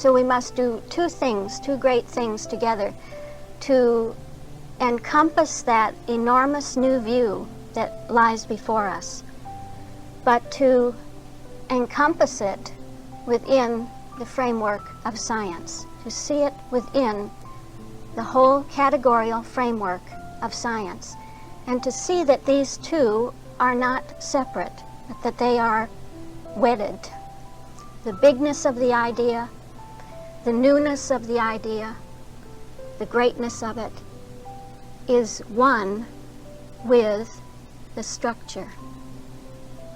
So we must do two things, two great things together to encompass that enormous new view that lies before us, but to encompass it within the framework of science, to see it within the whole categorical framework of science, and to see that these two are not separate, but that they are wedded. The bigness of the idea, the newness of the idea, the greatness of it is one with the structure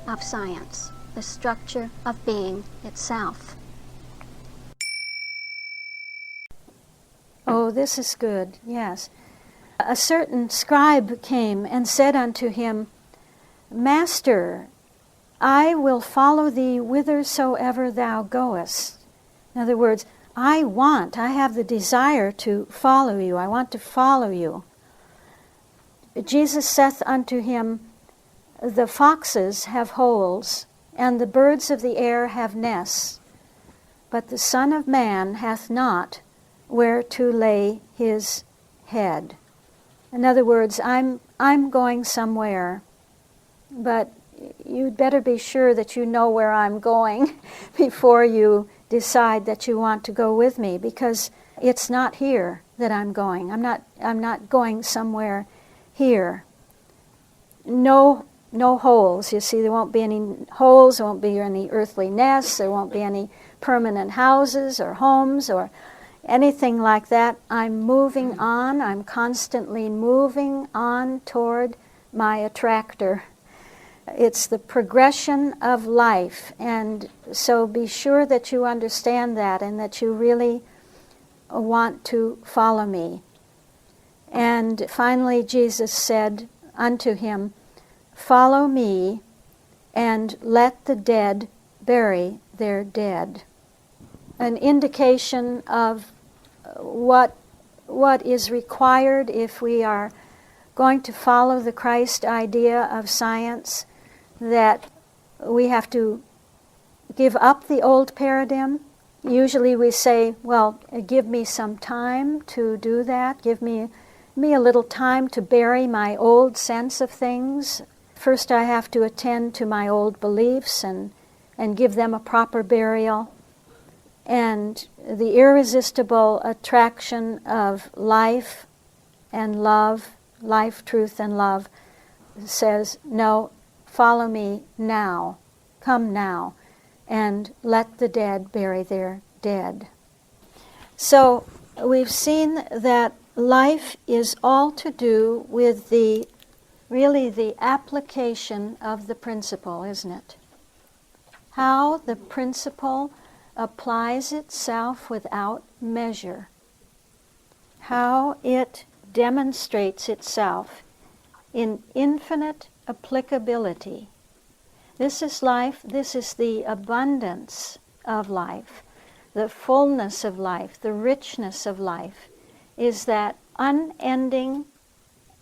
of science, the structure of being itself. Oh, this is good, yes. A certain scribe came and said unto him, Master, I will follow thee whithersoever thou goest. In other words, I have the desire to follow you. I want to follow you. Jesus saith unto him, The foxes have holes, and the birds of the air have nests, but the Son of Man hath not where to lay his head. In other words, I'm going somewhere, but you'd better be sure that you know where I'm going before you decide that you want to go with me, because it's not here that I'm going. I'm not going somewhere here. No holes. You see, there won't be any holes, there won't be any earthly nests, there won't be any permanent houses or homes or anything like that. I'm moving on. I'm constantly moving on toward my attractor. It's the progression of life, and so be sure that you understand that and that you really want to follow me. And finally Jesus said unto him, Follow me, and let the dead bury their dead. An indication of what is required if we are going to follow the Christ idea of science, that we have to give up the old paradigm. Usually we say, well, give me some time to do that. Give me a little time to bury my old sense of things. First I have to attend to my old beliefs and give them a proper burial. And the irresistible attraction of life and love, life, truth, and love, says, no, follow me now, come now, and let the dead bury their dead. So we've seen that life is all to do with the application of the principle, isn't it? How the principle applies itself without measure. How it demonstrates itself in infinite applicability. This is life, this is the abundance of life, the fullness of life, the richness of life, is that unending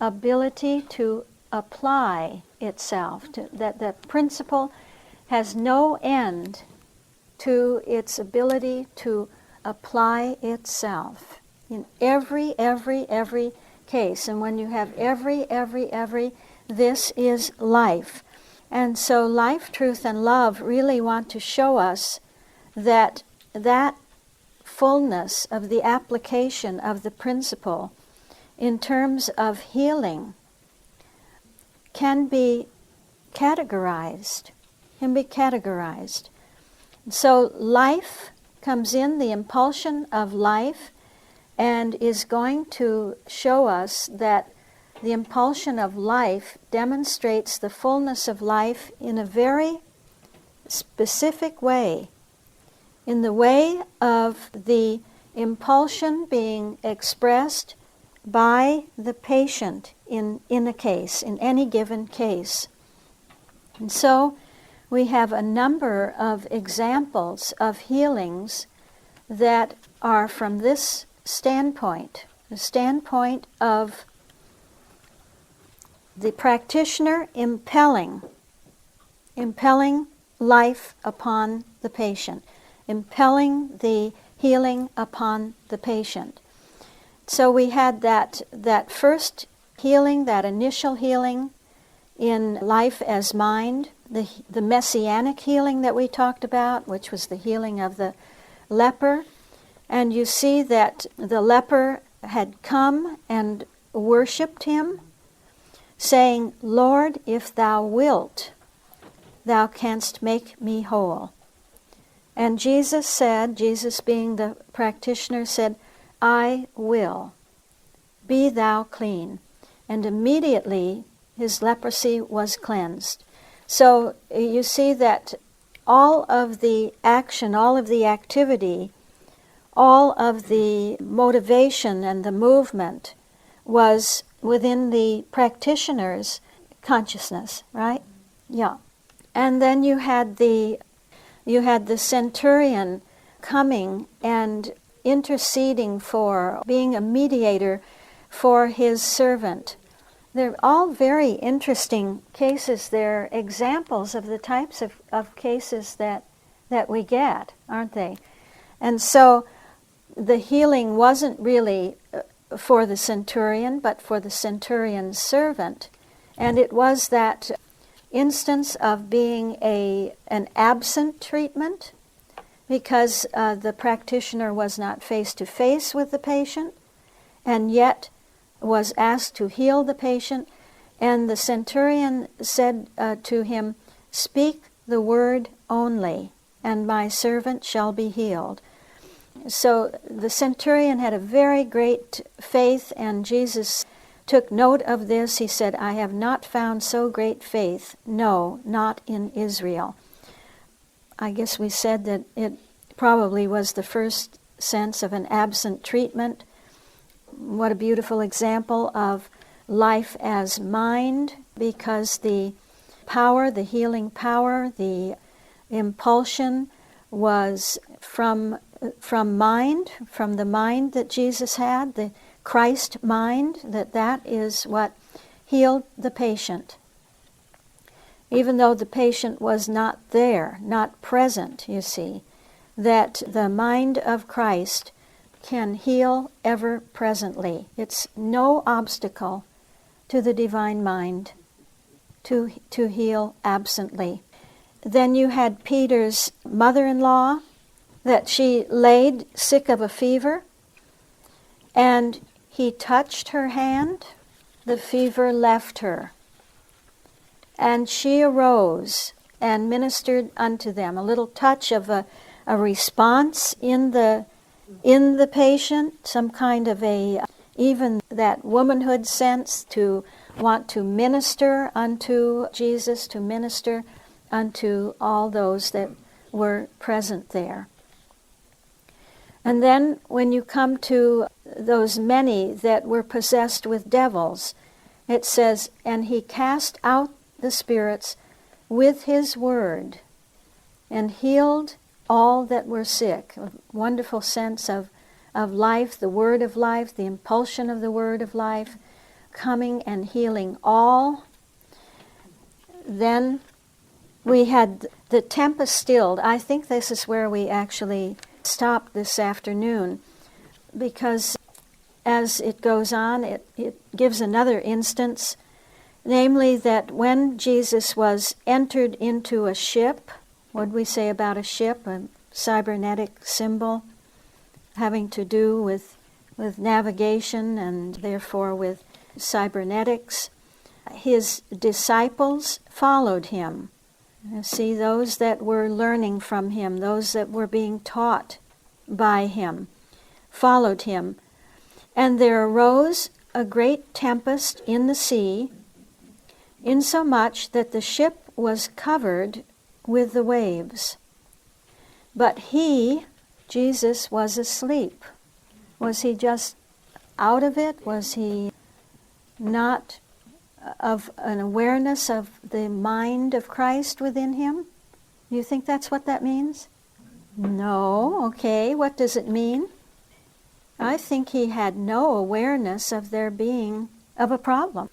ability to apply itself, that principle has no end to its ability to apply itself in every case. And when you have every, this is life. And so life, truth, and love really want to show us that fullness of the application of the principle in terms of healing can be categorized. So life comes in, the impulsion of life, and is going to show us that the impulsion of life demonstrates the fullness of life in a very specific way, in the way of the impulsion being expressed by the patient in a case, in any given case. And so we have a number of examples of healings that are from this standpoint, the standpoint of the practitioner impelling life upon the patient, impelling the healing upon the patient. So we had that first healing, that initial healing in life as mind, the messianic healing that we talked about, which was the healing of the leper. And you see that the leper had come and worshipped him, saying, "Lord, if thou wilt, thou canst make me whole." And Jesus said, Jesus being the practitioner, said, "I will. Be thou clean." And immediately his leprosy was cleansed. So you see that all of the action, all of the activity, all of the motivation and the movement was within the practitioner's consciousness, right? Yeah. And then you had the centurion coming and interceding for, being a mediator for his servant. They're all very interesting cases. They're examples of the types of cases that we get, aren't they? And so the healing wasn't really for the centurion, but for the centurion's servant. And it was that instance of being an absent treatment, because the practitioner was not face-to-face with the patient, and yet was asked to heal the patient. And the centurion said to him, "Speak the word only, and my servant shall be healed." So the centurion had a very great faith, and Jesus took note of this. He said, "I have not found so great faith, no, not in Israel." I guess we said that it probably was the first sense of an absent treatment. What a beautiful example of life as mind, because the power, the healing power, the impulsion was from mind, from the mind that Jesus had, the Christ mind, that is what healed the patient. Even though the patient was not there, not present, you see, that the mind of Christ can heal ever presently. It's no obstacle to the divine mind to heal absently. Then you had Peter's mother-in-law, that she laid sick of a fever, and he touched her hand, the fever left her, and she arose and ministered unto them. A little touch of a response in the patient, some kind of even that womanhood sense to want to minister unto Jesus, to minister unto all those that were present there. And then when you come to those many that were possessed with devils, it says, "And he cast out the spirits with his word, and healed all that were sick." A wonderful sense of life, the word of life, the impulsion of the word of life, coming and healing all. Then we had the tempest stilled. I think this is where we actually stopped this afternoon, because as it goes on, it gives another instance, namely that when Jesus was entered into a ship, what did we say about a ship? A cybernetic symbol having to do with navigation and therefore with cybernetics. His disciples followed him. You see, those that were learning from him, those that were being taught by him, followed him. And there arose a great tempest in the sea, insomuch that the ship was covered with the waves. But he, Jesus, was asleep. Was he just out of it? Was he not of an awareness of the mind of Christ within him? Do you think that's what that means? No. Okay, what does it mean? I think he had no awareness of there being of a problem.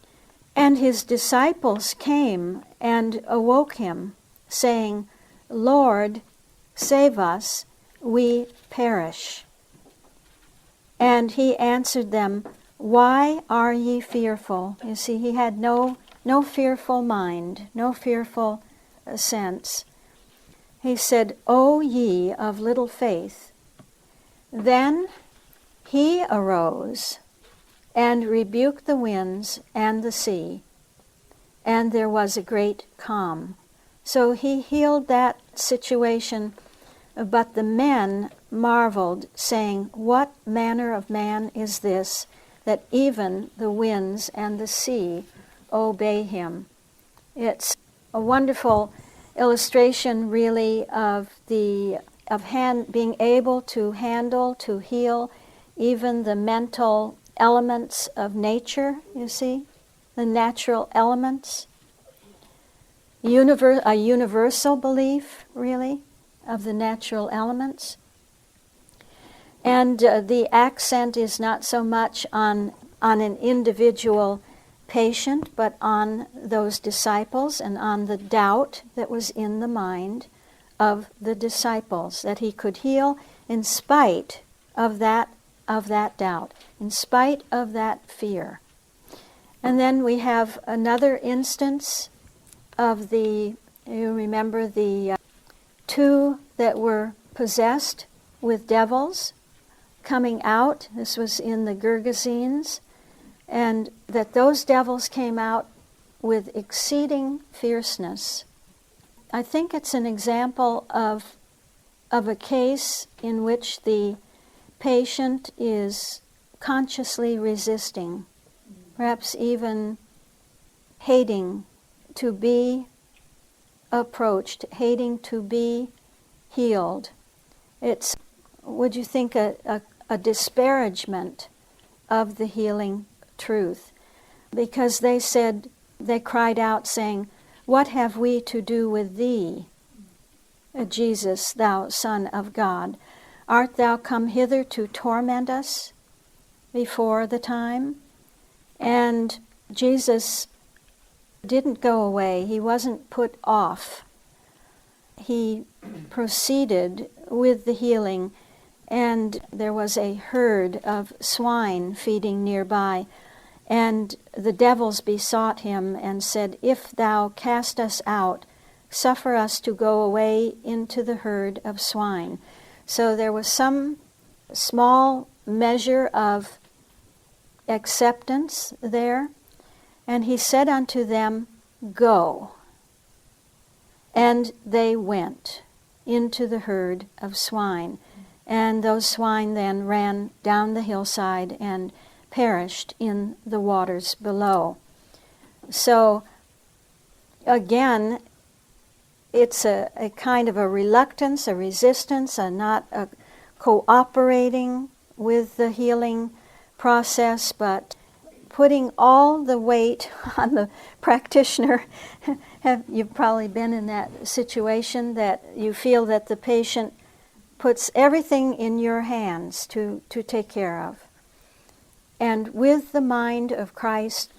And his disciples came and awoke him, saying, "Lord, save us, we perish. And he answered them, Why are ye fearful? You see, he had no fearful mind, no fearful sense. He said, O ye of little faith. Then he arose and rebuked the winds and the sea, and there was a great calm. So he healed that situation, but the men marveled, saying, What manner of man is this, that even the winds and the sea obey him? It's a wonderful illustration, really, of being able to handle, to heal even the mental elements of nature, you see, the natural elements. A universal belief, really, of the natural elements. And the accent is not so much on an individual patient, but on those disciples and on the doubt that was in the mind of the disciples, that he could heal in spite of that doubt, in spite of that fear. And then we have another instance of you remember the two that were possessed with devils coming out. This was in the Gergesenes, and that those devils came out with exceeding fierceness. I think it's an example of a case in which the patient is consciously resisting, perhaps even hating to be approached, hating to be healed. It's, would you think, a disparagement of the healing truth? Because they cried out saying, What have we to do with thee, Jesus, thou Son of God? Art thou come hither to torment us before the time? And Jesus didn't go away. He wasn't put off. He proceeded with the healing, and there was a herd of swine feeding nearby, and the devils besought him and said, If thou cast us out, suffer us to go away into the herd of swine. So there was some small measure of acceptance there. And he said unto them, Go. And they went into the herd of swine. And those swine then ran down the hillside and perished in the waters below. So, again, it's a kind of a reluctance, a resistance, not a cooperating with the healing process, but putting all the weight on the practitioner. You've probably been in that situation that you feel that the patient puts everything in your hands to take care of. And with the mind of Christ,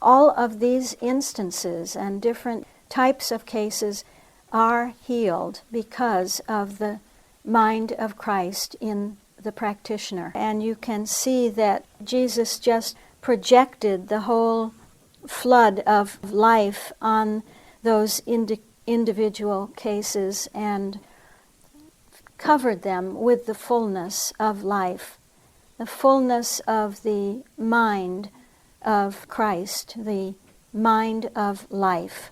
all of these instances and different types of cases are healed because of the mind of Christ in the practitioner. And you can see that Jesus just projected the whole flood of life on those individual cases and covered them with the fullness of life, the fullness of the mind of Christ, the mind of life.